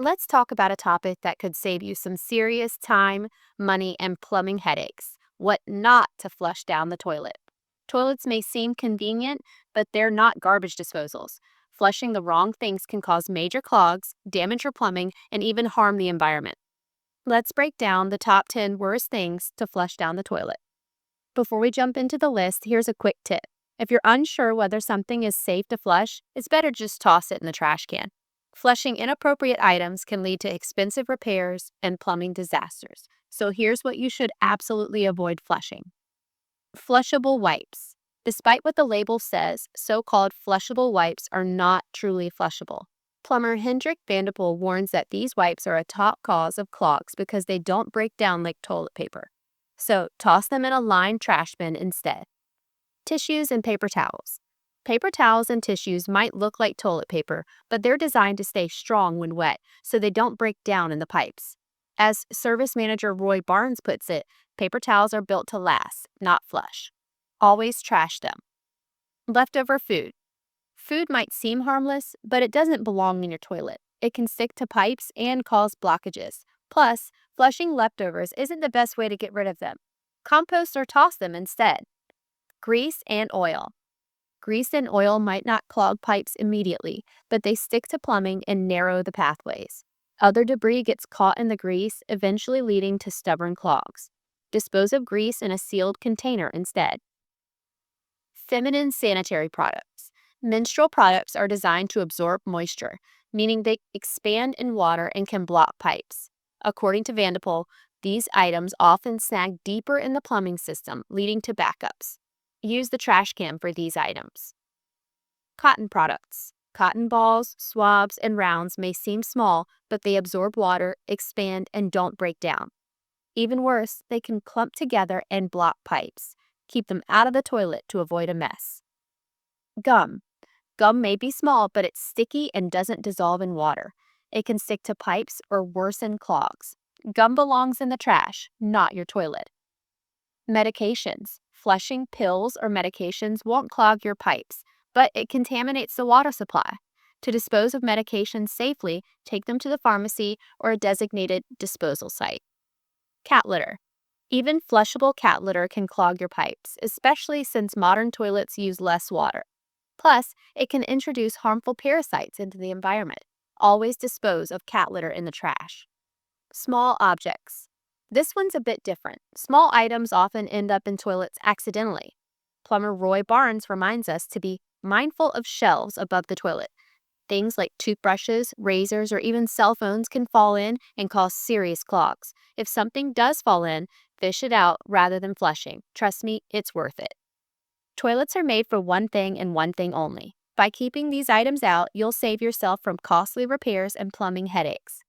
Let's talk about a topic that could save you some serious time, money, and plumbing headaches. What not to flush down the toilet. Toilets may seem convenient, but they're not garbage disposals. Flushing the wrong things can cause major clogs, damage your plumbing, and even harm the environment. Let's break down the top 10 worst things to flush down the toilet. Before we jump into the list, here's a quick tip. If you're unsure whether something is safe to flush, it's better just toss it in the trash can. Flushing inappropriate items can lead to expensive repairs and plumbing disasters. So here's what you should absolutely avoid flushing. Flushable wipes. Despite what the label says, so-called flushable wipes are not truly flushable. Plumber Hendrik Vandepoll warns that these wipes are a top cause of clogs because they don't break down like toilet paper. So toss them in a lined trash bin instead. Tissues and paper towels. Paper towels and tissues might look like toilet paper, but they're designed to stay strong when wet, so they don't break down in the pipes. As service manager Roy Barnes puts it, paper towels are built to last, not flush. Always trash them. Leftover food. Food might seem harmless, but it doesn't belong in your toilet. It can stick to pipes and cause blockages. Plus, flushing leftovers isn't the best way to get rid of them. Compost or toss them instead. Grease and oil. Grease and oil might not clog pipes immediately, but they stick to plumbing and narrow the pathways. Other debris gets caught in the grease, eventually leading to stubborn clogs. Dispose of grease in a sealed container instead. Feminine sanitary products. Menstrual products are designed to absorb moisture, meaning they expand in water and can block pipes. According to Vandepoll, these items often snag deeper in the plumbing system, leading to backups. Use the trash can for these items. Cotton products. Cotton balls, swabs, and rounds may seem small, but they absorb water, expand, and don't break down. Even worse, they can clump together and block pipes. Keep them out of the toilet to avoid a mess. Gum. Gum may be small, but it's sticky and doesn't dissolve in water. It can stick to pipes or worsen clogs. Gum belongs in the trash, not your toilet. Medications. Flushing pills or medications won't clog your pipes, but it contaminates the water supply. To dispose of medications safely, take them to the pharmacy or a designated disposal site. Cat litter. Even flushable cat litter can clog your pipes, especially since modern toilets use less water. Plus, it can introduce harmful parasites into the environment. Always dispose of cat litter in the trash. Small objects. This one's a bit different. Small items often end up in toilets accidentally. Plumber Roy Barnes reminds us to be mindful of shelves above the toilet. Things like toothbrushes, razors, or even cell phones can fall in and cause serious clogs. If something does fall in, fish it out rather than flushing. Trust me, it's worth it. Toilets are made for one thing and one thing only. By keeping these items out, you'll save yourself from costly repairs and plumbing headaches.